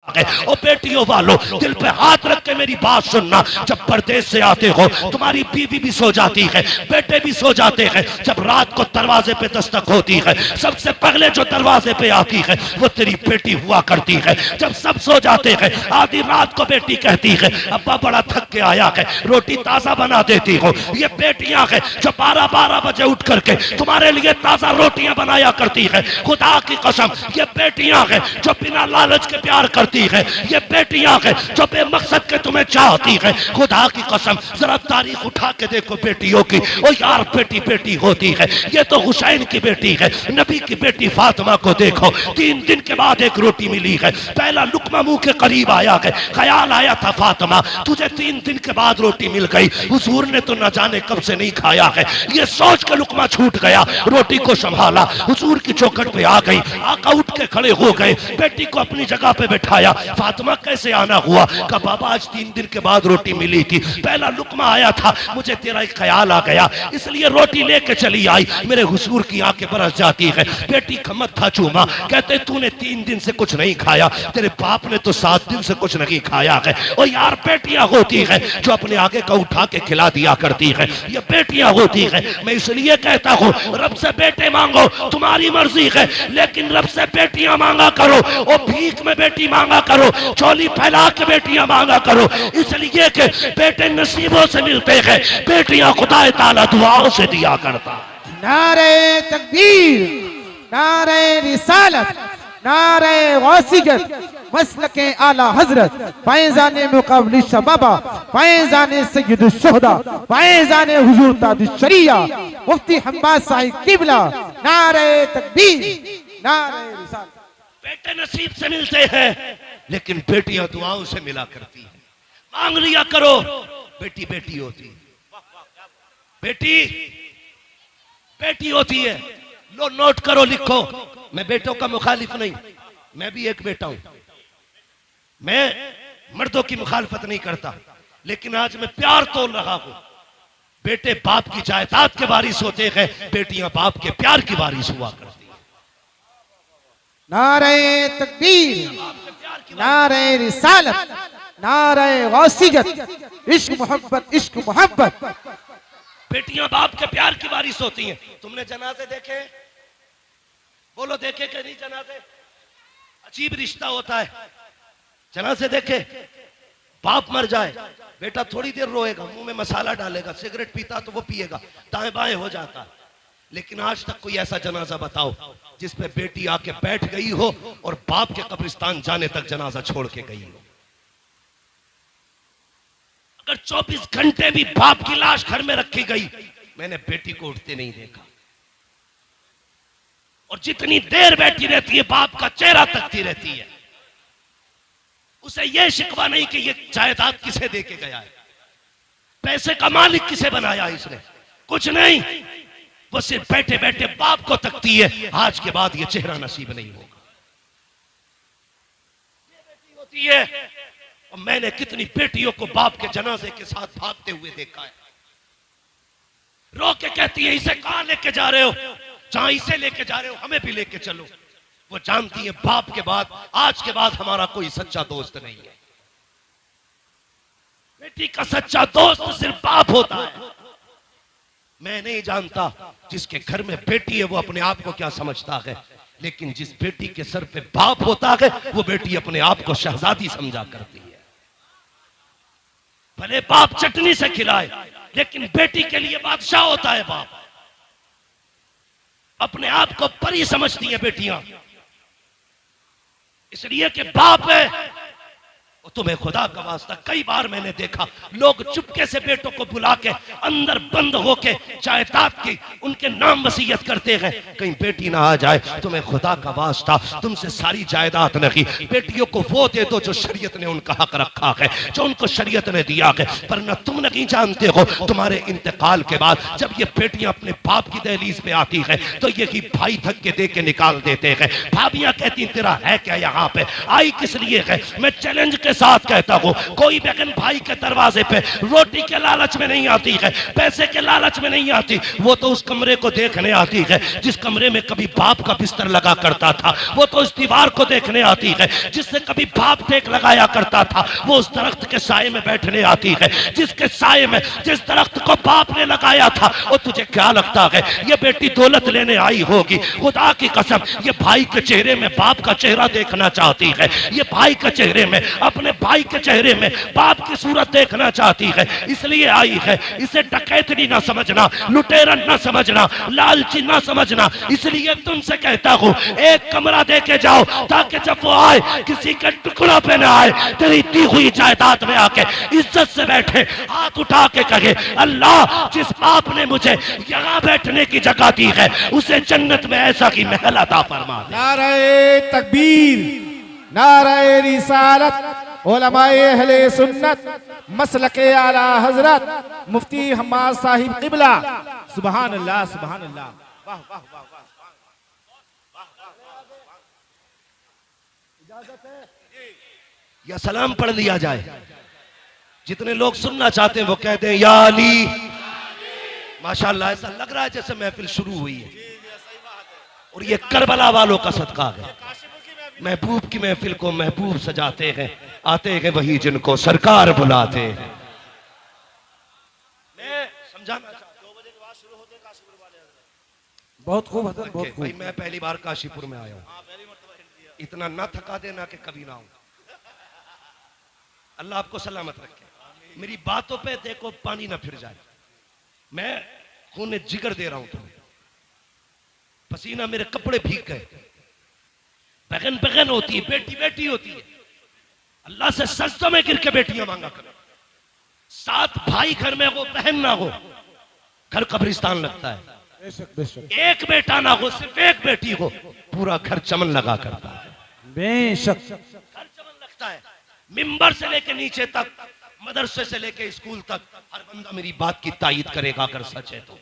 और बेटियों वालों, दिल पे हाथ रख के मेरी बात सुनना, जब परदेश से आते हो तुम्हारी बीवी भी सो जाती है, बेटे भी सो जाते हैं, जब रात को दरवाजे पे दस्तक होती है सबसे पहले जो दरवाजे पे आती है वो तेरी बेटी हुआ करती है। जब सब सो जाते हैं आधी रात को बेटी कहती है अब्बा बड़ा थक के आया है, रोटी ताजा बना देती हो। ये बेटियां हैं जो 12-12 बजे उठ करके तुम्हारे लिए ताजा रोटियां बनाया करती है। खुदा की कसम ये बेटियां हैं जो बिना लालच के प्यार करती है। ये बेटियां हैं जो बेमकसद के तुम्हें चाहती है। खुदा की कसम जरा तारीख उठा के देखो बेटियों की, ओ यार बेटी बेटी होती है। ये तो हुसैन की बेटी है, नबी की बेटी फातिमा को देखो, 3 दिन के बाद एक रोटी मिली है, पहला लुकमा मुंह के करीब आया है, ख्याल आया था फातिमा तुझे 3 दिन के बाद रोटी मिल गई, हुजूर ने तो न जाने कब से नहीं खाया है। ये सोच के लुकमा छूट गया, रोटी को संभाला, हुजूर की चौखट पे आ गई, आका उठ के खड़े हो गए, बेटी को अपनी जगह पे बैठाया। फातिमा कैसे आना हुआ? कहा बाबा आज 3 दिन के बाद रोटी मिली थी, पहला लुकमा आया था, मुझे तेरा एक ख्याल आ गया इसलिए रोटी लेके चली आई। मेरे हुजूर की आंखें बरस जाती है। बेटी का मत्था चूमा, कहते तूने 3 दिन से कुछ नहीं खाया, तेरे बाप ने तो 7 दिन से कुछ नहीं खाया है। और यार बेटियां होती है जो अपने आगे का उठा के खिला दिया करती है, ये बेटियां होती है। मैं इसलिए कहता हूँ रब से बेटे मांगो तुम्हारी मर्जी है, लेकिन रब से बेटियां मांगा करो, और भीख में बेटी मांगा करो, चोली फैला के बेटियां मांगा करो, इसलिए कि बेटे नसीबों से मिलते हैं, बेटियां खुदा ताला दुआओं से दिया करता। नारे तकबीर, नारे रिसालत, नारे गौसियत, मसलके आला हजरत, फैजाने मुकाबली शबाबा, फैजाने सैयदुल शुहदा, फैजाने हुजूर ताजुश शरिया, मुफ्ती हम्माद साहिब किबला। नारे तकबीर, नारे रिसालत। बेटे नसीब से मिलते हैं लेकिन बेटियां दुआओं से मिला करती है। मांग लिया करो, बेटी बेटी होती है, बेटी बेटी होती है। लो नोट करो, लिखो। मैं बेटों का मुखालिफ नहीं, मैं भी एक बेटा हूं, मैं मर्दों की मुखालफत नहीं करता, लेकिन आज मैं प्यार तोल रहा हूं। बेटे बाप की जायदाद के वारिस होते हैं, बेटियां बाप के प्यार की वारिस हुआ करती है। नारे तकबीर, नारे रिसालत, नारे गौसियत, इश्क मोहब्बत, इश्क मोहब्बत। बेटियां बाप के प्यार की वारिस होती हैं। तुमने जनाजे देखे? बोलो देखे कि नहीं जनाजे? अजीब रिश्ता होता है। जनाजे देखे? बाप मर जाए, बेटा थोड़ी देर रोएगा, मुंह में मसाला डालेगा, सिगरेट पीता तो वो पिएगा, दाएं बाएं हो जाता। लेकिन आज तक कोई ऐसा जनाजा बताओ जिसपे बेटी आके बैठ गई हो और बाप के कब्रिस्तान जाने तक जनाजा छोड़ के गई हो। अगर 24 घंटे भी बाप की लाश घर में रखी गई, मैंने बेटी को उठते नहीं देखा। और जितनी देर बैठी रहती है बाप का चेहरा तकती रहती है। उसे यह शिकवा नहीं कि ये जायदाद किसे देके गया है, पैसे का मालिक किसे बनाया इसने, कुछ नहीं। वो सिर्फ बैठे बैठे बाप को तकती है, आज के बाद ये चेहरा नसीब नहीं होगा। ये बेटी होती है। और मैंने कितनी बेटियों को बाप के जनाजे के साथ भागते हुए देखा है। रो के कहती है इसे कहां लेके जा रहे हो? जहां इसे लेके जा रहे हो हमें भी लेके चलो। वो जानती है बाप के बाद आज के बाद हमारा कोई सच्चा दोस्त नहीं है। बेटी का सच्चा दोस्त सिर्फ बाप होता है। मैं नहीं जानता जिसके घर में बेटी है वो अपने आप को क्या समझता है, लेकिन जिस बेटी के सर पे बाप होता है वो बेटी अपने आप को शहजादी समझा करती है। भले बाप चटनी से खिलाए, लेकिन बेटी के लिए बादशाह होता है बाप। अपने आप को परी समझती है बेटियां, इसलिए कि बाप है। तुम्हें खुदा का वास्ता कई बार मैंने देखा लोग चुपके से बेटों को बुला के अंदर बंद होके जायदाद की उनके नाम वसीयत करते हैं, कहीं बेटी ना आ जाए। तुम्हें खुदा का वास्ता तुमसे सारी जायदाद नहीं, बेटियों को वो दे दो जो शरीयत ने उनका हक रखा है, जो उनको शरीयत ने दिया है। पर न तुम नहीं जानते हो तुम्हारे इंतकाल के बाद जब ये बेटियां अपने बाप की दहलीज पे आती है तो यही भाई धक्के दे के निकाल देते हैं। भाभियां कहती तेरा है क्या यहाँ पे, आई किस लिए है? मैं चैलेंज के साथ कहता हूँ, कोई बहन भाई के दरवाजे पे रोटी के लालच में नहीं आती है, पैसे के लालच में नहीं आती, वो तो उस कमरे को देखने आती है जिस कमरे में कभी बाप का बिस्तर लगा करता था। वो तो उस दीवार को देखने आती है जिससे कभी बाप टेक लगाया करता था। वो उस दरख्त के साए में बैठने आती है जिसके साए में जिस दरख्त को बाप ने लगाया था। और तुझे क्या लगता है ये बेटी दौलत लेने आई होगी? खुदा की कसम, ये भाई के चेहरे में बाप का चेहरा देखना चाहती है, ये भाई के चेहरे में, अपने भाई के चेहरे में बाप की सूरत देखना चाहती है, इसलिए आई है। इसे डकैतनी ना समझना, लुटेरा ना समझना, लालची ना समझना। इसलिए तुमसे कहता हूं, एक कमरा दे के जाओ ताकि जब वो आए किसी के टुकड़ा पे ना आए, तेरी दी हुई जायदाद में आके इज्जत से बैठे, हाथ उठा के कहे, अल्लाह जिस आपने मुझे यहाँ बैठने की जगह दी है उसे जन्नत में ऐसा की महल अता फरमा दे। नारे तकबीर, नारे रिसालत, उलमाए अहले सुन्नत, मसलके आला हजरत मुफ्ती हम्माद साहिब क़िबला। सुभान अल्लाह, सुभान अल्लाह। वाह वाह वाह वाह। या सलाम पढ़ लिया जाए? जितने लोग सुनना चाहते हैं वो कहते हैं या अली। माशाअल्लाह, ऐसा लग रहा है जैसे महफिल शुरू हुई है और ये करबला वालों का सदका है। महबूब की महफिल को महबूब सजाते हैं, आते हैं वही जिनको सरकार बुलाते हैं। मैं समझाना चाहता हूं, 2 बजे के बाद शुरू होते हैं काशीपुर वाले। बहुत खूब हजरत, बहुत खूब। भाई मैं पहली बार काशीपुर में आया हूँ, इतना ना थका देना कि कभी ना आऊं। अल्लाह आपको सलामत रखे। मेरी बातों पे देखो पानी ना फिर जाए। मैं खून जिगर दे रहा हूं तुम्हें, पसीना मेरे कपड़े भीग गए। बहन बहन होती है, बेटी बेटी होती है। अल्लाह से सजदों में गिर के बेटियां मांगा करो। 7 भाई घर में हो, बहन ना हो, घर कब्रिस्तान लगता है। बेशक बेशक। एक बेटा ना हो, सिर्फ एक बेटी हो, पूरा घर चमन लगा करता है। बेशक। घर चमन लगता है। मिंबर से लेके नीचे तक, मदरसे से लेके स्कूल तक, हर बंदा मेरी बात की तायीद करेगा अगर सच है तो।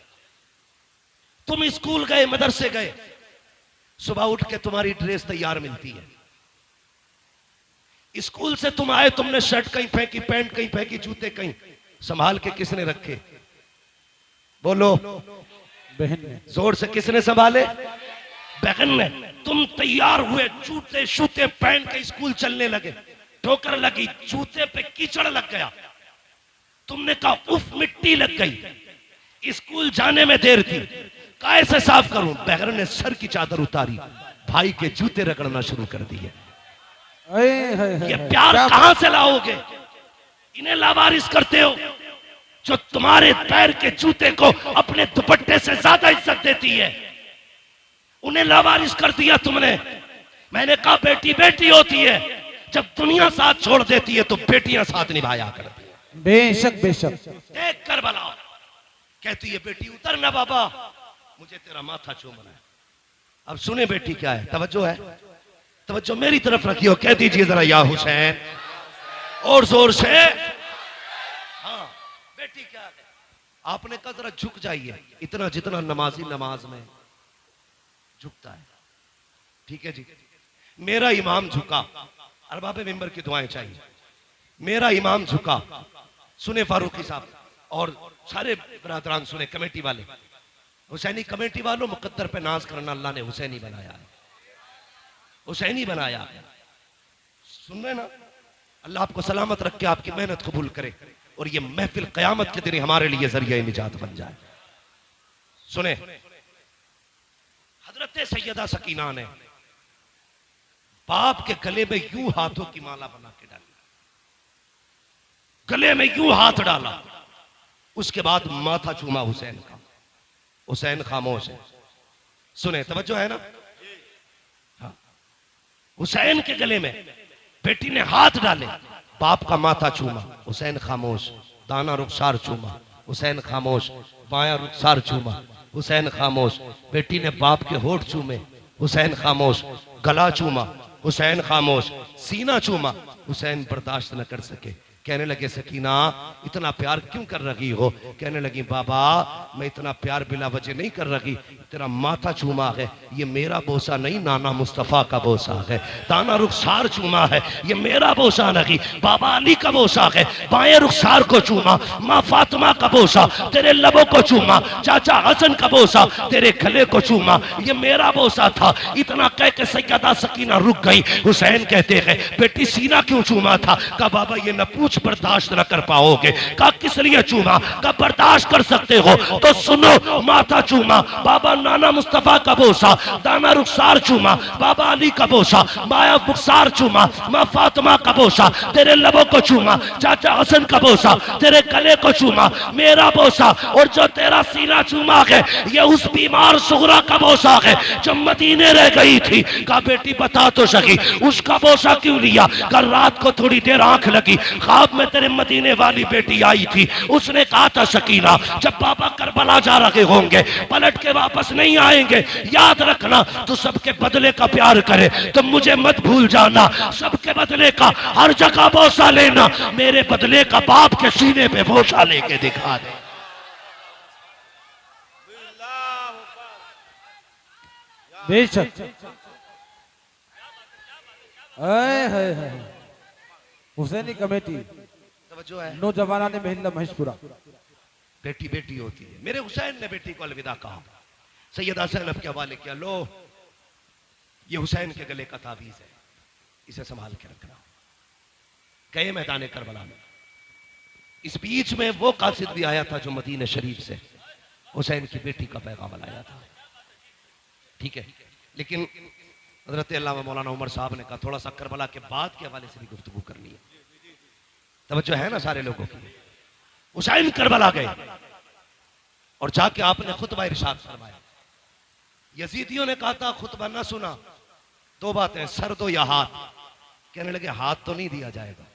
तुम स्कूल गए, मदरसे गए, सुबह उठ के तुम्हारी ड्रेस तैयार मिलती है। स्कूल से तुम आए, तुमने शर्ट कहीं फेंकी, पैंट कहीं फेंकी, जूते कहीं, संभाल के किसने रखे? बोलो। बहन ने। जोर से किसने संभाले? बहन ने। तुम तैयार हुए, जूते शूते पहन के स्कूल चलने लगे, ठोकर लगी, जूते पे कीचड़ लग गया, तुमने कहा उफ मिट्टी लग गई, स्कूल जाने में देर थी, कैसे साफ करूं? बहन ने सर की चादर उतारी, भाई के जूते रगड़ना शुरू कर दिए। ये प्यार कहां से लाओगे? इन्हें लावारिस करते हो जो तुम्हारे पैर के जूते को अपने दुपट्टे से ज्यादा इज्जत देती है। उन्हें लावारिस कर दिया तुमने। मैंने कहा बेटी बेटी होती है, जब दुनिया साथ छोड़ देती है तो बेटियां साथ निभाया करती है। बेशक बेशक। देख कर बलाओ, कहती है बेटी उतर ना बाबा, मुझे तेरा माथा चूमना है। अब सुने बेटी क्या है, तवज्जो है, तवज्जो मेरी तरफ रखियो, कह दीजिए जरा या हुसैन और जोर से। हाँ बेटी क्या है? आपने कहा जरा झुक जाइए, इतना जितना नमाजी नमाज में झुकता है। ठीक है जी। मेरा इमाम झुका, अरबाब मिंबर की दुआएं चाहिए। मेरा इमाम झुका, सुने फारूकी साहब और सारे बरादरान सुने, कमेटी वाले, हुसैनी कमेटी वालों, मुकद्दर पे नाज करना, अल्लाह ने हुसैनी बनाया है, हुसैनी बनाया है। सुन रहे ना? अल्लाह आपको सलामत रख के आपकी मेहनत कबूल करे और ये महफिल कयामत के दिन हमारे लिए जरिया निजात बन जाए। सुने, हजरत सैयदा सकीना ने बाप के गले में यूं हाथों की माला बना के डाली, गले में यूं हाथ डाला, उसके बाद माथा चूमा हुसैन का। हुसैन खामोश है, सुने, तवज्जो है ना? हाँ। हुसैन के गले में बेटी ने हाथ डाले, बाप का माथा चूमा, हुसैन खामोश। दाना रुखसार चूमा, हुसैन खामोश। बाया रुखसार चूमा, हुसैन खामोश। बेटी ने बाप के होठ चूमे, हुसैन खामोश। गला चूमा, हुसैन खामोश। सीना चूमा, हुसैन बर्दाश्त न कर सके, कहने लगे सकीना इतना प्यार क्यों कर रही हो? कहने लगी बाबा मैं इतना प्यार बिला वजह नहीं कर रही, तेरा माथा चूमा है, ये मेरा बोसा नहीं, नाना मुस्तफ़ा का बोसा है। दाना रुखसार चूमा है, ये मेरा बोसा नहीं, बाबा अली का बोसा है। बाएं रुखसार को चूमा, माँ फातिमा का बोसा, तेरे लबों को चूमा। चाचा हसन का बोसा, तेरे गले को चूमा, ये मेरा बोसा था। इतना कह के सैयदा सकीना रुक गई। हुसैन कहते हैं बेटी सीना क्यों चूमा था? कहा बाबा ये न पूछ बर्दाश्त न कर पाओगे। कहा किस लिए चूमा? कहा बर्दाश्त कर सकते हो तो सुनो, माथा चूमा, बाबा नाना मुस्तफा का बोसा, दाना रुखसार चूमा, बाबा अली का बोसा, माया रुखसार चूमा, माँ फातिमा का बोसा, तेरे लबों को चूमा, चाचा हसन का बोसा, तेरे गले को चूमा, मेरा बोसा। और जो तेरा सीना चूमा है ये उस बीमार सुगरा का बोसा है जो मदीने रह गई थी। कहा बेटी बता तो सकी उसका बोसा क्यों लिया? कल रात को थोड़ी देर आंख लगी, ख्वाब में तेरे मदीने वाली बेटी आई थी। उसने कहा था सकीना जब बाबा करबला जा रहे होंगे पलट के वापस नहीं आएंगे, याद रखना तो सबके बदले का प्यार करे तो मुझे मत भूल जाना। सबके बदले का हर जगह बोसा लेना, मेरे बदले का बाप के सीने पे बोसा लेके दिखा दे। बेशक हुसैनी कमेटी जो है नौजवाना ने महिला महेशपुरा। बेटी बेटी होती है। मेरे हुसैन ने बेटी को अलविदा कहा, सैयदा ज़ैनब के हवाले किया, लो ये हुसैन के गले का ताबीज है, इसे संभाल के रखना। गए मैदान करबला में। इस बीच में वो कासिद भी आया था जो मदीना शरीफ से हुसैन की बेटी का पैगाम लाया था। ठीक है, लेकिन हजरत अल्लामा मौलाना उमर साहब ने कहा थोड़ा सा करबला के बाद के हवाले से भी गुफ्तगू करनी है। तवज्जो है ना सारे लोगों की? हुसैन करबला गए और जाके आपने खुतबा इरशाद फरमाया। यजीदियों ने कहा था खुतबा ना सुना, दो बातें, सर दो या हाथ। कहने लगे हाथ तो नहीं दिया जाएगा,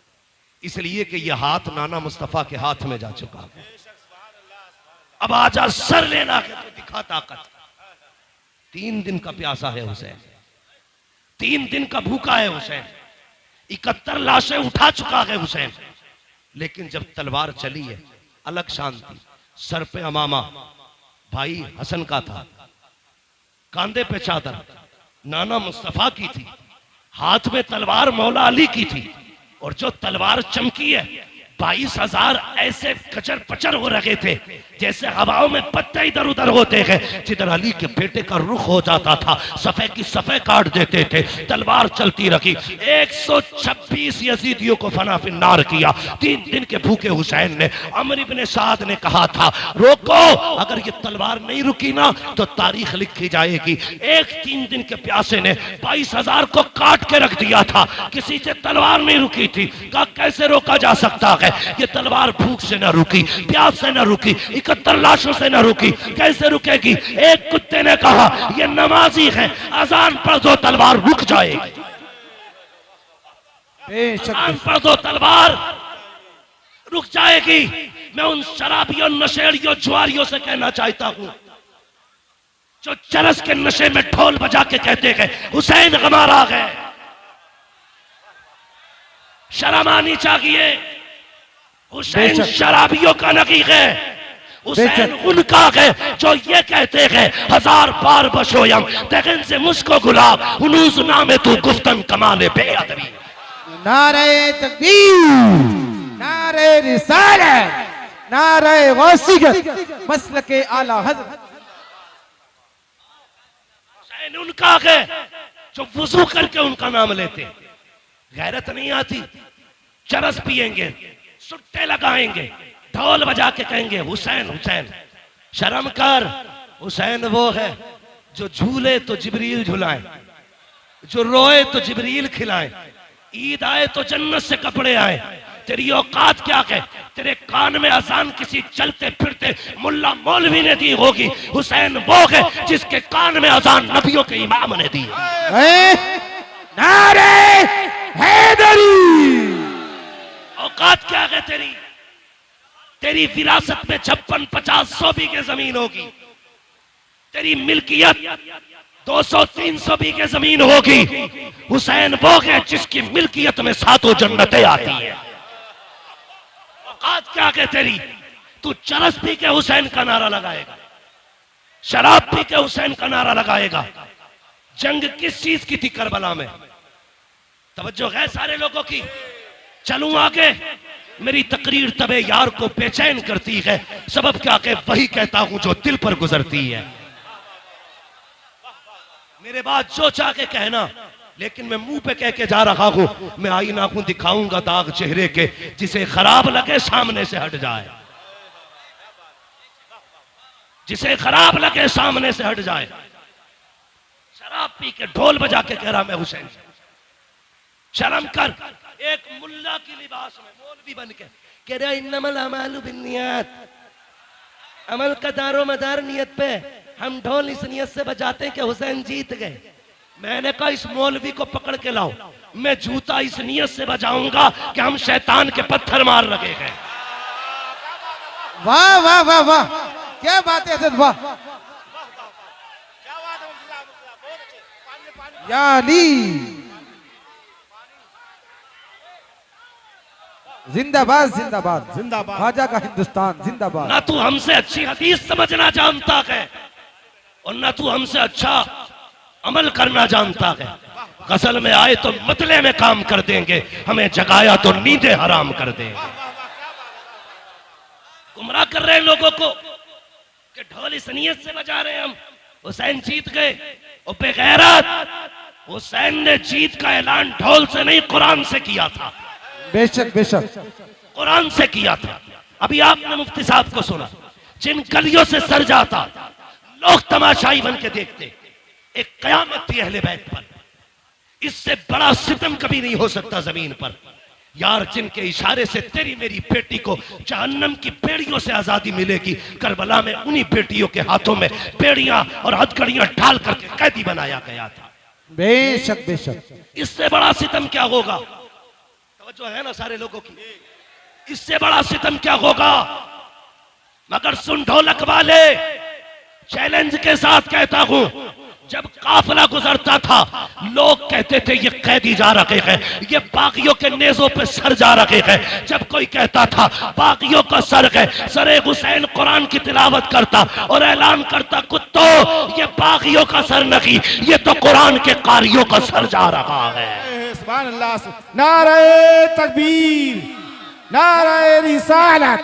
इसलिए कि यह हाथ नाना मुस्तफा के हाथ में जा चुका है। अब आजा सर लेना है तो दिखा ताकत। 3 दिन का प्यासा है हुसैन, 3 दिन का भूखा है हुसैन, 71 लाशें उठा चुका है हुसैन। लेकिन जब तलवार चली है अलग शांति। सर पे अमामा भाई हसन का था, कांधे पे चादर नाना मुस्तफा की थी, हाथ में तलवार मौला अली की थी। और जो तलवार चमकी है 22,000 ऐसे कचर पचर हो रहे थे जैसे हवाओं में पत्ते इधर उधर होते हैं। जिधर अली के बेटे का रुख हो जाता था सफे की सफे काट देते थे। तलवार चलती रखी, 126 यजीदियों को फना फिन्नार किया। 3 दिन के भूखे हुसैन ने, अमर इब्ने साद ने कहा था रोको, अगर ये तलवार नहीं रुकी ना तो तारीख लिखी जाएगी। 3 दिन के प्यासे ने 22,000 को काट के रख दिया था, किसी से तलवार नहीं रुकी थी। कहा कैसे रोका जा सकता है? ये तलवार भूख से न रुकी, प्यास से न रुकी, 71 लाशों से न रुकी, कैसे रुकेगी? एक कुत्ते ने कहा ये नमाजी है, अजान पढ़ दो तलवार रुक जाएगी। अजान पढ़ दो तलवार रुक जाएगी। मैं उन शराबियों, नशेड़ियों, जुआरियों से कहना चाहता हूं जो चरस के नशे में ढोल बजा के कहते हैं हुसैन हमारा है। शर्म आनी चाहिए। हुसैन शराबियों का नहीं है, हुसैन उनका है जो ये कहते हैं 1000 बार बशोयम तगन से मुझको गुलाब हुनूज नामे तू गुफ्तन कमाले बेअदबी। नारे तकबीर, नारे रिसालत, नारे गौसियत, मसलके आला हज़रत। हुसैन उनका है जो वुजू करके उनका नाम लेते। गैरत नहीं आती, चरस पिएंगे, सुट्टे लगाएंगे, ढोल बजा के कहेंगे हुसैन हुसैन। शर्म कर। हुसैन वो है जो झूले तो जिब्रील झुलाए, जो रोए तो जिब्रील खिलाए, ईद आए तो जन्नत से कपड़े आए। तेरी औकात क्या है? तेरे कान में अजान किसी चलते फिरते मुल्ला मौलवी ने दी होगी। हुसैन वो है जिसके कान में अजान नबियों के इमाम ने दी। नारे हैदरी। औकात क्या है तेरी? तेरी विरासत में 56, 50, 100 बीघे जमीन होगी। तेरी मिल्कियत 200, 300 बीघे जमीन होगी। हुसैन वो है जिसकी मिल्कियत में 7 जन्नतें आती है। औकात क्या है तेरी? तू चरस पी के हुसैन का नारा लगाएगा। शराब पी के हुसैन का नारा लगाएगा। जंग किस चीज की थी करबला में? तवज्जो है सारे लोगों की। चलूं आगे, मेरी तकरीर तबे यार को बेचैन करती है, सबब क्या के वही कहता हूं जो दिल पर गुजरती है। मेरे बाद जो चाह के कहना, लेकिन मैं मुंह पे कह के जा रहा हूं, मैं आईना को दिखाऊंगा दाग चेहरे के, जिसे खराब लगे सामने से हट जाए, जिसे खराब लगे सामने से हट जाए। शराब पी के ढोल बजा के कह रहा मैं हुसैन। शर्म कर, एक मुल्ला की लिबास में मौलवी बन के कह रहा इन्नमल अमालु बिन्नियात, अमल का दारो मदार नियत पे। हम ढोल इस नियत से बजाते हैं कि हुसैन जीत गए। मैंने कहा इस मौलवी को पकड़ के लाओ, मैं जूता इस नियत से बजाऊंगा कि हम शैतान के पत्थर मार लगे हैं। वाह वाह वाह वाह, क्या बात है असद, वाह। या अली जिंदाबाद जिंदाबाद जिंदाबाद। ख्वाजा का हिंदुस्तान जिंदाबाद। ना तू हमसे अच्छी हदीस समझना जानता है और ना तू हमसे अच्छा अमल करना जानता है। गजल में आए तो मतले में काम कर देंगे, हमें जगाया तो नींदें हराम कर देंगे। गुमराह कर रहे हैं लोगों को कि ढोल इस नियत से बजा रहे हैं हम हुसैन जीत गए। और बेगैरत, हुसैन ने जीत का ऐलान ढोल से नहीं कुरान से किया था। बेशक बेशक कुरान से किया था। अभी आपने मुफ्ती साहब को सुना, जिन गलियों से सर जाता लोग तमाशाई बन के देखते, एक कयामत थी अहले बैत पर। इससे बड़ा सितम कभी नहीं हो सकता जमीन पर यार, जिनके इशारे से तेरी मेरी बेटी को जहन्नम की बेड़ियों से आजादी मिलेगी। करबला में उन्हीं बेटियों के हाथों में बेड़ियां और हथकड़ियां ढाल करके कैदी बनाया गया था। बेशक बेशक, इससे बड़ा सितम क्या होगा? तवज्जो है ना सारे लोगों की? इससे बड़ा सितम क्या होगा? मगर सुन ढोलक वाले, चैलेंज के साथ कहता हूं, जब काफिला गुजरता था लोग कहते थे ये कैदी जा रहे हैं, ये बागियों के नेजों पे सर जा रहे हैं। जब कोई कहता था बागियों का सर है, सरे हुसैन कुरान की तिलावत करता और ऐलान करता कुत्तो ये बागियों का सर नहीं, ये तो कुरान के कारियों का सर जा रहा है। सुभान अल्लाह। नारे तकबीर, नारे रिसालत,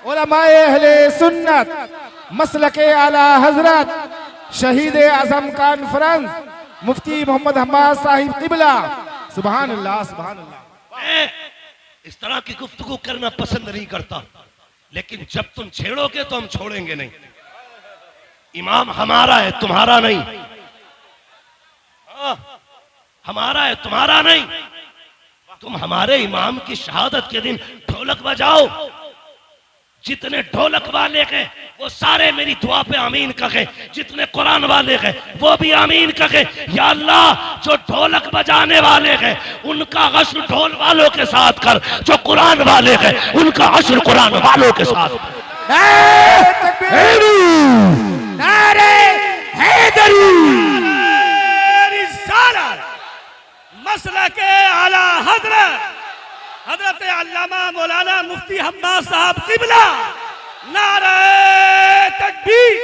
उलमाए अहले सुन्नत, मसलके आला हजरत, शहीद आजम कॉन्फ्रेंस, मुफ्ती मोहम्मद हम्माद साहिब किबला। सुभान अल्लाह सुभान अल्लाह। मैं इस तरह की गुफ्तगू करना पसंद नहीं करता, लेकिन जब तुम छेड़ोगे तो हम छोड़ेंगे नहीं। इमाम हमारा है, तुम्हारा नहीं। हमारा है, तुम्हारा नहीं। तुम हमारे इमाम की शहादत के दिन ढोलक बजाओ। जितने ढोलक वाले हैं वो सारे मेरी दुआ पे आमीन कहे, जितने कुरान वाले हैं वो भी आमीन कहे। या अल्लाह, जो ढोलक बजाने वाले हैं उनका हश्र ढोल वालों के साथ कर, जो कुरान वाले हैं उनका हश्र कुरान वालों के साथ। नारे तकबीर, नारे हैदरी, मसलके आला हजरत हजरत अल्लामा मौलाना मुफ्ती हम्माद साहब किबला। नारे तकबीर।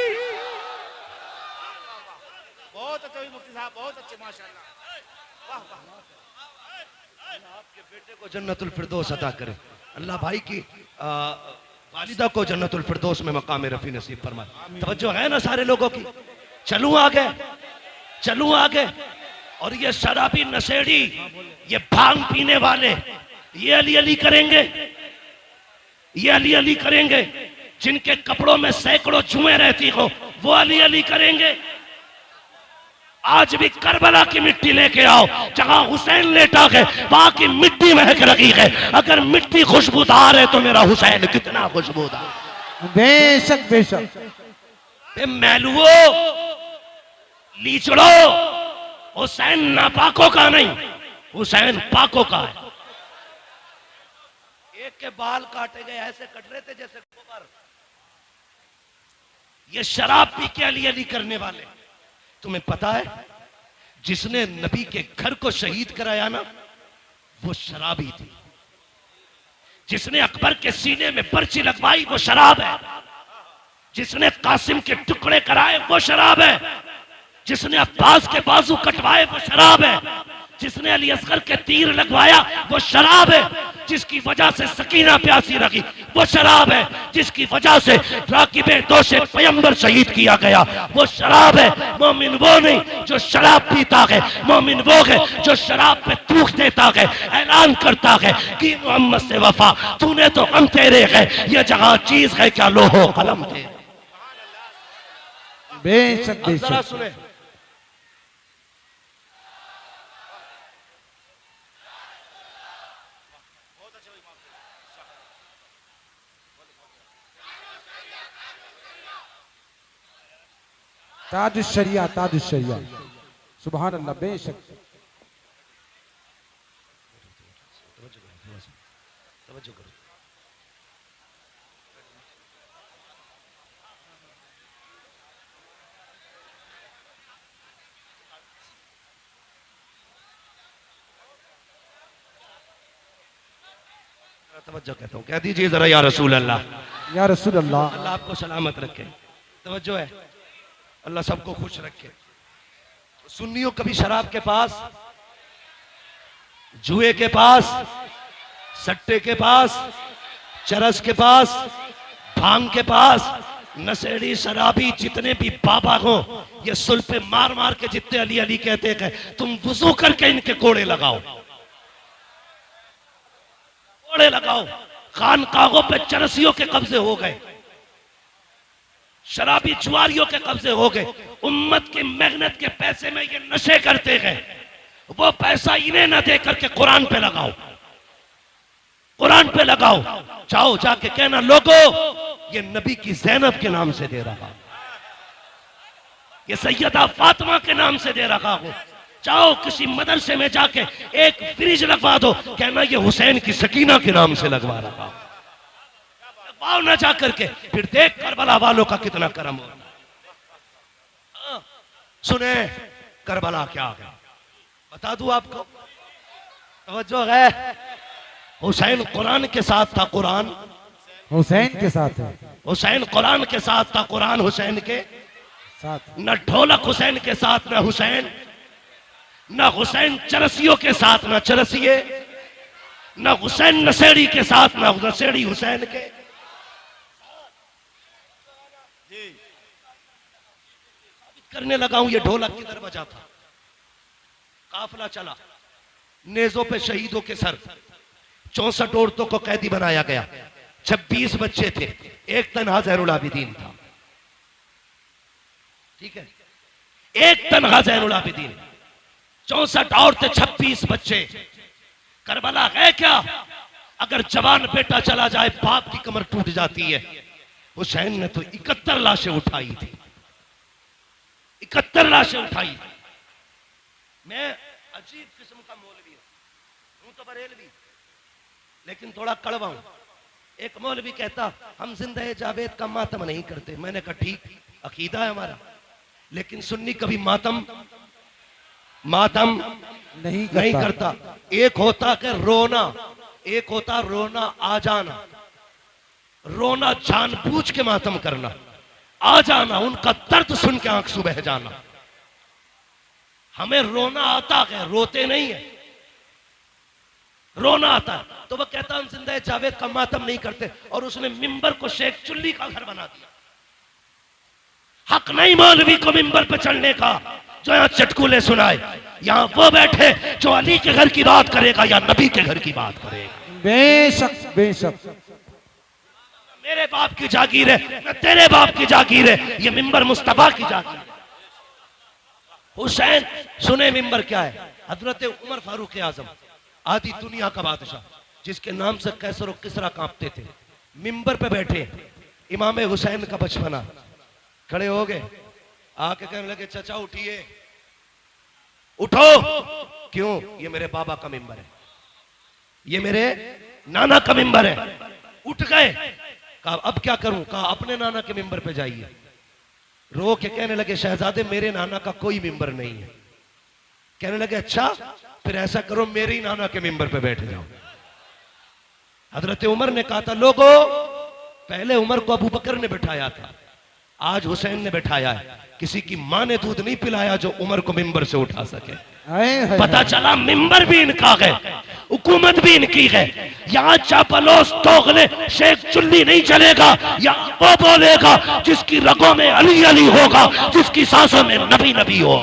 बहुत अच्छे मुफ्ती साहब, बहुत अच्छे माशाअल्लाह। आपके बेटे को जन्नतुल फिरदौस अता करे। अल्लाह भाई की वालिदा को जन्नतुल फिरदौस में मकाम रफी नसीब फरमाए। तवज्जो है ना सारे लोगों की? चलूं आगे, चलूं आगे। और ये शराबी नशेड़ी, ये भांग पीने वाले, ये अली अली करेंगे, ये अली अली करेंगे। जिनके कपड़ों में सैकड़ों जुएं रहती हो वो अली अली करेंगे। आज भी करबला की मिट्टी लेके आओ, जहां हुसैन लेटा है वहां की मिट्टी महक रही है। अगर मिट्टी खुशबूदार है तो मेरा हुसैन कितना खुशबूदार। बेशक बेशक। मैलुओ, लीचड़ो, हुसैन नापाकों का नहीं, हुसैन पाकों का है। एक के बाल काटे गए, ऐसे कट रहे थे जैसे गोबर। ये शराब पी के अली अली करने वाले। तुम्हें पता है जिसने नबी के घर को शहीद कराया ना, वो शराबी थी। जिसने अकबर के सीने में पर्ची लगवाई वो शराब है। जिसने कासिम के टुकड़े कराए वो शराब है, जिसने अब्बास के बाजू कटवाए वो शराब है, जिसने अली असगर के तीर लगवाया वो शराब है, जिसकी वजह से सकीना प्यासी रही वो शराब है, जिसकी वजह से राकिबे दोषे पैगंबर शहीद किया गया वो शराब है। मोमिन वो नहीं जो शराब पीता है, मोमिन वो है जो शराब पे थूक देता है, ऐलान करता है कि मोहम्मद से वफा तूने तो हम तेरे है, ये जहां चीज है क्या लोहो कलम थे। बेशक अब जरा बेशक सुने, ताजुशरिया ताजुशरिया सुभान अल्लाह बेशक तवज्जो करो। तवज्जो कहता हूँ, कह दीजिए जरा या रसूल अल्लाह। या रसूल अल्लाह। अल्लाह आपको सलामत रखे। तवज्जो है, अल्लाह सबको खुश रखे। सुन्नियों कभी शराब के पास, जुए के पास, सट्टे के पास, चरस के पास, भांग के पास, नशेड़ी शराबी जितने भी बाबा हो, ये सुल पे मार मार के जितने अली अली कहते हैं, तुम वुजू करके इनके कोड़े लगाओ, कोड़े लगाओ। खानकाहों पे चरसियों के कब्जे हो गए, शराबी जुआरियों के कब्जे हो गए। उम्मत की मेहनत के पैसे में ये नशे करते हैं, वो पैसा इन्हें न दे करके कुरान पे लगाओ, कुरान पे लगाओ। जाओ जाके कहना लोगों ये नबी की ज़ैनब के नाम से दे रहा, ये सैयदा फातिमा के नाम से दे रहा हो। जाओ किसी मदरसे में जाके एक फ्रिज लगवा दो, कहना ये हुसैन की सकीना के नाम से लगवा रहा हो। लगवाओ ना जा करके, फिर देख करबला वालों का कितना करम हो। सुने करबला क्या है बता दूं आपको, तवज्जो है। हुसैन कुरान के साथ था, कुरान हुसैन के साथ है, हुसैन कुरान के साथ था, कुरान हुसैन के साथ न ढोलक हुसैन के साथ न हुसैन, न हुसैन चरसियों के साथ न चरसिए, न हुसैन नशेड़ी के साथ न नशेड़ी हुसैन के। करने लगा हूं, ये ढोलक किधर बजा था। काफिला चला, नेजों पे शहीदों के सर, 64 औरतों को कैदी बनाया गया, 26 बच्चे थे, एक तन्हा ज़ैनुल आबिदीन था। ठीक है, एक तन्हा ज़ैनुल आबिदीन, 64 औरतें, 26 बच्चे। करबला है क्या? अगर जवान बेटा चला जाए बाप की कमर टूट जाती है। हुसैन ने तो 71 लाशें उठाई थी, 71 लाशें उठाई। मैं अजीब किस्म का मौलवी हूं तो बरेलवी, लेकिन थोड़ा कड़वा हूं। एक मौलवी कहता हम जिंदा जावेद का मातम नहीं करते। मैंने कहा ठीक, अकीदा है हमारा, लेकिन सुन्नी कभी मातम नहीं करता। एक होता कि रोना, एक होता रोना आ जाना, रोना जानबूझ के मातम करना, आ जाना उनका दर्द सुन के आंख से बह जाना। हमें रोना आता है, रोते नहीं है, रोना आता है। तो वह कहता हम जिंदा जावेद का मातम नहीं करते, और उसने मिंबर को शेख चुल्ली का घर बना दिया। हक नहीं मौलवी को मिंबर पे चढ़ने का जो यहां चटकुले सुनाए। यहां वो बैठे जो अली के घर की बात करेगा या नबी के घर की बात करेगा। बेशक बेशक, मेरे बाप की जागीर है न तेरे बाप की जागीर है, ये मिंबर मुस्तफा की जागीर है। हुसैन सुने मिंबर क्या है? हजरत उमर फारूक आजम, आधी दुनिया का बादशाह, जिसके नाम से कैसर और किसरा कांपते थे, मिंबर पे बैठे। इमाम हुसैन का बचपना, खड़े हो गए, आके कहने लगे चचा उठिए, उठो। क्यों? ये मेरे बाबा का मिंबर है, ये मेरे नाना का मिंबर है। उठ गए, कहा अब क्या करूं? कहा अपने नाना के मिंबर पे जाइए। रो के कहने लगे शहजादे मेरे नाना का कोई मिंबर नहीं है। कहने लगे अच्छा, फिर ऐसा करो मेरे ही नाना के मिंबर पे बैठ जाओ। हजरत उमर ने कहा था लोगों, पहले उमर को अबू बकर ने बिठाया था, आज हुसैन ने बैठाया है, किसी की माँ ने दूध नहीं पिलाया जो उमर को मिंबर से उठा सके। पता चला मिंबर भी इनका है, हुकूमत भी इनकी है। यहाँ चापलोस दोगले शेख चुल्ली नहीं चलेगा, यहाँ वो बोलेगा जिसकी रगों में अली अली होगा, जिसकी सांसों में नबी नबी हो।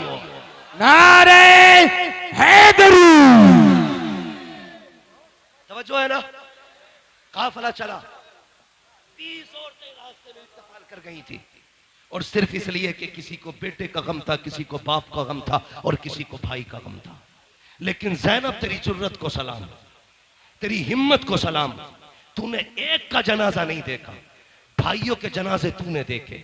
नारे हैदरी। तवज्जो है ना। काफिला चला, 20 औरतें रास्ते में इत्तेफाक कर गई थी, और सिर्फ इसलिए कि किसी को बेटे का गम था, किसी को बाप का गम था, और किसी को भाई का गम था। लेकिन ज़ैनब तेरी जुर्रत को सलाम, तेरी हिम्मत को सलाम। तूने एक का जनाजा नहीं देखा, भाइयों के जनाजे तूने देखे,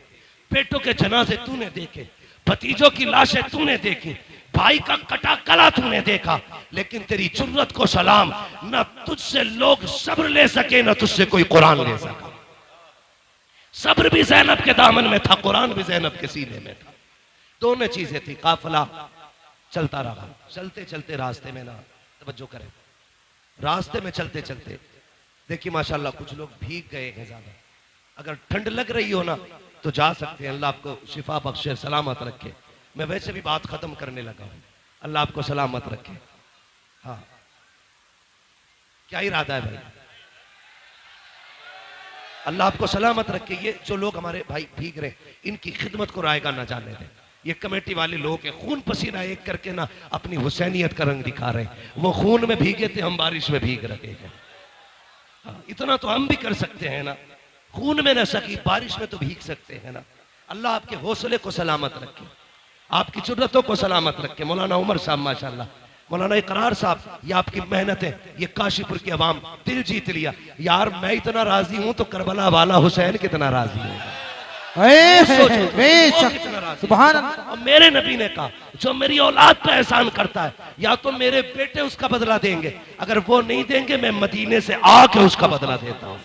बेटों के जनाजे तूने देखे, भतीजों की लाशें तूने देखी, भाई का कटा गला तूने देखा। लेकिन तेरी जुर्रत को सलाम, न तुझसे लोग सब्र ले सके, न तुझसे कोई कुरान ले सका। सब्र भी ज़ैनब के दामन में था, कुरान भी ज़ैनब के सीने में था। दोनों चीजें थी। काफिला चलता रहा, चलते चलते रास्ते में ना, तवज्जो करें, रास्ते में चलते चलते देखिए माशाल्लाह कुछ लोग भीग गए हैं ज्यादा। अगर ठंड लग रही हो ना तो जा सकते हैं, अल्लाह आपको शिफा बख्शे, सलामत रखे। मैं वैसे भी बात खत्म करने लगा हूं, अल्लाह आपको सलामत रखे। हाँ, क्या इरादा है भाई? अल्लाह आपको सलामत रखे। ये जो लोग हमारे भाई भीग रहे, इनकी खिदमत को रायगा ना जाने दें। ये कमेटी वाले लोग हैं, खून पसीना एक करके ना अपनी हुसैनियत का रंग दिखा रहे हैं। वो खून में भीगे थे, हम बारिश में भीग रहे हैं। हाँ, इतना तो हम भी कर सकते हैं ना, खून में न सकी बारिश में तो भीग सकते हैं ना। अल्लाह आपके हौसले को सलामत रखे, आपकी जुर्रतों को सलामत रखे। मौलाना उमर साहब माशाल्लाह, मौलाना इकरार साहब, ये आपकी मेहनत है, ये काशीपुर की आवाम दिल जीत लिया। यार मैं इतना राजी हूं तो करबला वाला हुसैन कितना राजी होगा। सुभान अल्लाह। और मेरे नबी ने कहा जो मेरी औलाद पे एहसान करता है, या तो मेरे बेटे उसका बदला देंगे, अगर वो नहीं देंगे मैं मदीने से आके उसका बदला देता हूं।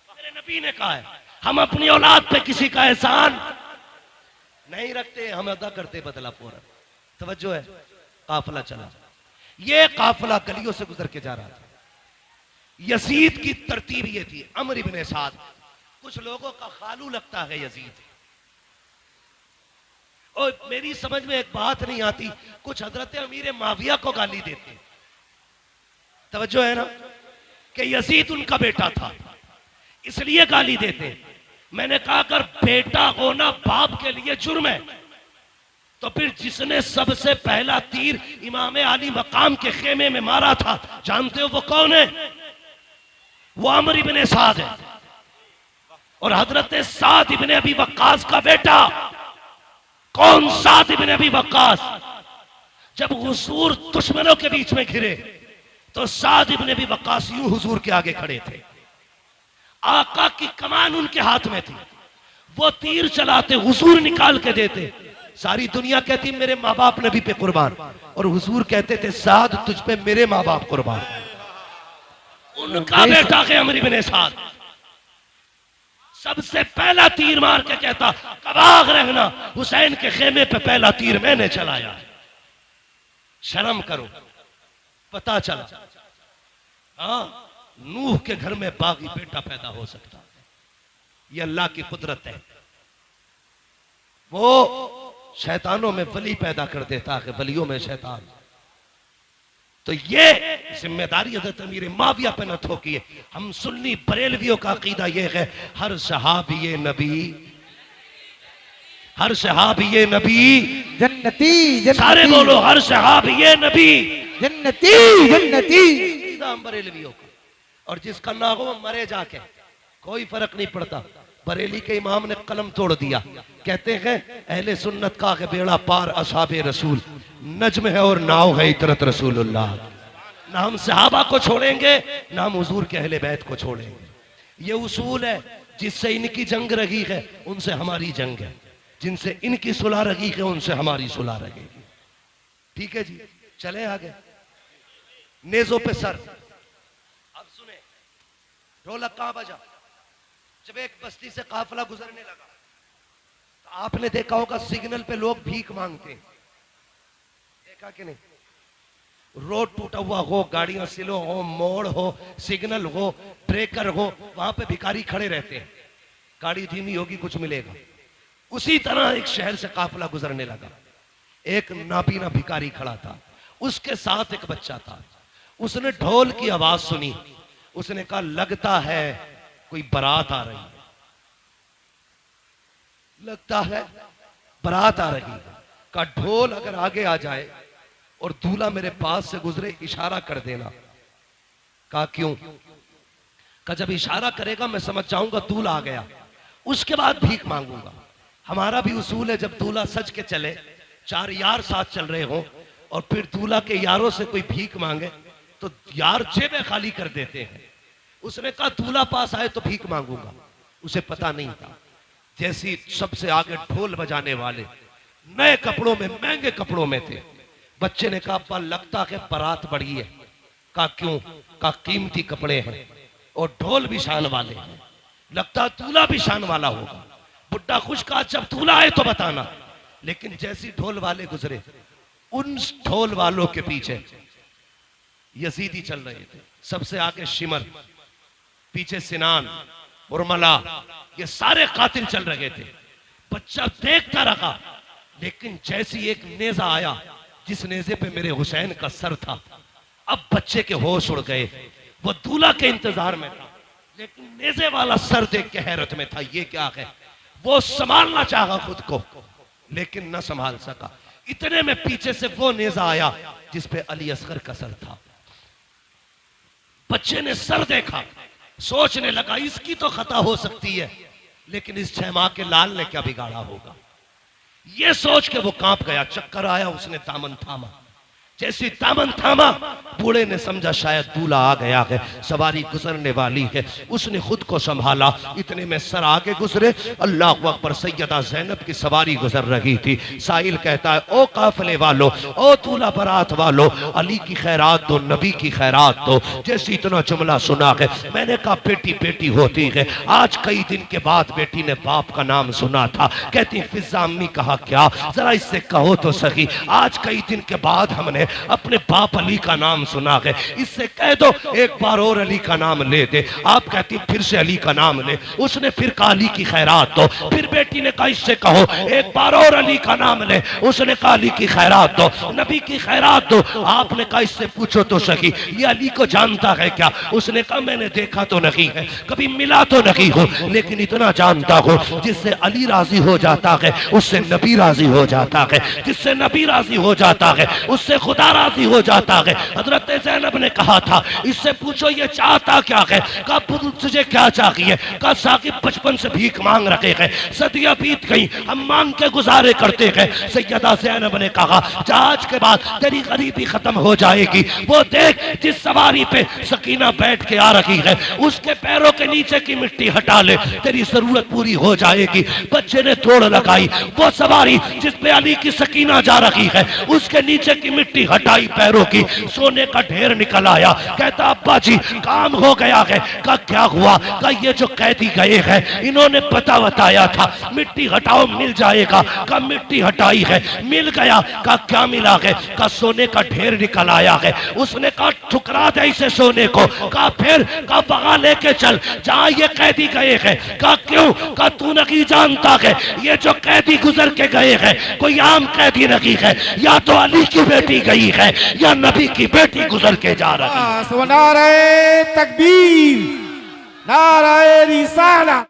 मेरे नबी ने कहा है हम अपनी औलाद पे किसी का एहसान नहीं रखते, हम अदा करते बदला पूरा। तवज्जो है। काफिला चला, ये काफिला गलियों से गुजर के जा रहा था। यजीद की तरतीब ये थी, अमर इब्ने साद, कुछ लोगों का खालू लगता है यजीद। और मेरी समझ में एक बात नहीं आती, कुछ हजरत अमीर माविया को गाली देते। तवज्जो है ना, कि यजीद उनका बेटा था इसलिए गाली देते। मैंने कहा अगर बेटा होना बाप के लिए जुर्म है, तो फिर जिसने सबसे पहला तीर इमाम अली मकाम के खेमे में मारा था, जानते हो वो कौन है? वो अमर इब्ने साद है। और हजरत साद इब्ने अबी वक्कास का बेटा। कौन साद इब्ने अबी वक्कास? जब हुजूर दुश्मनों के बीच में घिरे तो साद इब्ने अबी वक्कास यूं हुजूर के आगे खड़े थे, आका की कमान उनके हाथ में थी, वो तीर चलाते, हुजूर निकाल के देते। सारी दुनिया कहती मेरे माँ बाप नबी पे कुर्बान, और हुजूर कहते थे साद तुझ पे मेरे माँ बाप कुर्बान। उनका बेटा है अमर इब्ने साद, सबसे पहला तीर मार के कहता कबाग रहना, हुसैन के खेमे पे पहला तीर मैंने चलाया। शर्म करो। पता चला हाँ, नूह के घर में बागी बेटा पैदा हो सकता है, ये अल्लाह की कुदरत है। वो शैतानों में वली पैदा कर देता है, वलियों में शैतान। तो ये जिम्मेदारी हज़रत अमीर माविया पे न थोकी है। हम सुन्नी बरेलवियों का अकीदा ये है हर सहाबी नबी, हर सहाबी नबी जन्नती, जन्नती। सारे बोलो हर सहाबी नबी जन्नती, जन्नती। हम बरेलवियों का, और जिसका ना हो मरे जाके, कोई फर्क नहीं पड़ता। बरेली के इमाम ने कलम तोड़ दिया, कहते हैं अहले सुन्नत का है बेड़ा पार असहाबे रसूल, नज्म है और नाव है इतरत रसूलुल्लाह। ना हम सहाबा को छोड़ेंगे, ना हम हुजूर के अहले बैत को छोड़ेंगे। ये उसूल है, जिससे इनकी जंग रही है उनसे हमारी जंग है, जिनसे इनकी सुलह रही है उनसे हमारी सुलह रहेगी। ठीक है जी, चले आगे। नेजों पे सर। अब सुने, ढोलक कहां बजा? जब एक बस्ती से काफिला गुजरने लगा तो आपने देखा होगा सिग्नल पे लोग भीख मांगते हैं, देखा कि नहीं? रोड टूटा हुआ हो, गाड़ियां स्लो हो, मोड़ हो, सिग्नल हो, ब्रेकर हो, वहां पे भिखारी खड़े रहते हैं। गाड़ी धीमी होगी कुछ मिलेगा। उसी तरह एक शहर से काफिला गुजरने लगा। एक नाबीना भिखारी खड़ा था, उसके साथ एक बच्चा था। उसने ढोल की आवाज सुनी, उसने कहा लगता है कोई बारात आ रही है, लगता है बारात आ रही है। का ढोल अगर आगे आ जाए और दूल्हा मेरे पास से गुजरे इशारा कर देना। कहा क्यों? का जब इशारा करेगा मैं समझ जाऊंगा दूल्हा आ गया, उसके बाद भीख मांगूंगा। हमारा भी उसूल है जब दूल्हा सज के चले, चार यार साथ चल रहे हो और फिर दूल्हा के यारों से कोई भीख मांगे तो यार जेबें खाली कर देते हैं। उसने कहा दूल्हा पास आए तो भीख मांगूंगा। उसे पता नहीं था, जैसी सबसे आगे ढोल बजाने वाले नए कपड़ों में, महंगे कपड़ों में थे। बच्चे ने कहा अब्बा लगता है बारात बड़ी है। कहा क्यों? कहा कीमती कपड़े हैं और ढोल भी शान वाले हैं, लगता दूल्हा भी शान वाला होगा। बुड्ढा खुश कहा जब दूल्हा आए तो बताना। लेकिन जैसी ढोल वाले गुजरे, उन ढोल वालों के पीछे यजीदी चल रहे थे। सबसे आगे शिमर, पीछे सिनान, उर्मला, ये सारे कातिल चल रहे थे। बच्चा देखता रहा, लेकिन जैसी एक नेजा आया जिस नेजे पे मेरे हुसैन का सर था, अब बच्चे के होश उड़ गए। वो दूल्हा के इंतजार में था, लेकिन नेजे वाला सर देख के हैरत में था, ये क्या है। वो संभालना चाहा खुद को, लेकिन न संभाल सका। इतने में पीछे से वो नेजा आया जिस पे अली असगर का सर था। बच्चे ने सर देखा, सोचने लगा इसकी तो खता हो सकती है, लेकिन इस 6 माह के लाल ने क्या बिगाड़ा होगा। ये सोच के वो कांप गया। चक्कर आया, उसने दामन थामा। जैसी दामन थामा, बूढ़े ने समझा शायद दूल्हा आ गया है, सवारी गुजरने वाली है। उसने खुद को संभाला। इतने में सर आगे गुजरे, अल्लाह अकबर, सैयदा ज़ैनब की सवारी गुजर रही थी। साहिल कहता है ओ काफिले वालों, ओ दूल्हा बारात वालों, अली की खैरात दो, नबी की खैरात दो। जैसे इतना जुमला सुना है, मैंने कहा बेटी बेटी होती है। आज कई दिन के बाद बेटी ने बाप का नाम सुना था। कहती फिजा अम्मी कहा क्या, जरा इससे कहो तो सही। आज कई दिन के बाद हमने अपने बाप अली का नाम सुना है, इससे कह दो एक बार और अली का नाम ले दे। आप कहती फिर से अली का नाम ले। उसने फिर कहा अली की खैरात दो। फिर बेटी ने कहा इससे कहो एक बार और अली का नाम ले। उसने कहा अली की खैरात दो, नबी की खैरात दो। आपने कहा इससे पूछो तो सही ये अली को जानता है क्या। उसने कहा मैंने देखा तो नहीं है, कभी मिला तो नहीं हो, लेकिन इतना जानता हूं जिससे अली राजी हो जाता है उससे नबी राजी हो जाता है, जिससे नबी राजी हो जाता है उससे खुदा राजी हो जाता है। हजरत ज़ैनब ने कहा था इससे पूछो ये चाहता क्या है। कहा तुझे क्या चाहिए। कहा साकिब बचपन से भीख मांग रहे हैं, सदियां बीत गई, हम मांग के गुजारे करते हैं। सैयदा ज़ैनब ने कहा जहाज के बाद तेरी गरीबी खत्म हो जाएगी। वो देख जिस सवारी पे सकीना बैठ के आ रही है, उसके पैरों के नीचे की मिट्टी हटा ले, तेरी जरूरत पूरी हो जाएगी। बच्चे ने दौड़ लगाई, वो सवारी जिस पे अली की सकीना जा रही है, उसके नीचे की मिट्टी हटाई, पैरों की, सोने का ढेर निकल आया। कहता अब्बा जी काम हो गया है। कहा क्या हुआ। कहा ये जो कैदी गए हैं इन्होंने पता बताया था मिट्टी हटाओ मिल जाएगा। कहा मिट्टी हटाई है, मिल गया। कहा क्या मिला है। कहा सोने का ढेर निकल आया है। उसने कहा ठुकरा दे इसे सोने को। कहा फिर। कहा वहां लेके चल जहां ये कैदी गए हैं। कहा क्यों। कहा तू नहीं जानता है ये जो कैदी गुजर के गए हैं कोई आम कैदी नहीं है, या तो अली की बेटी गई है या नबी की बेटी गुजर के जा रही है। नारे तकबीर, नारे रिसाला।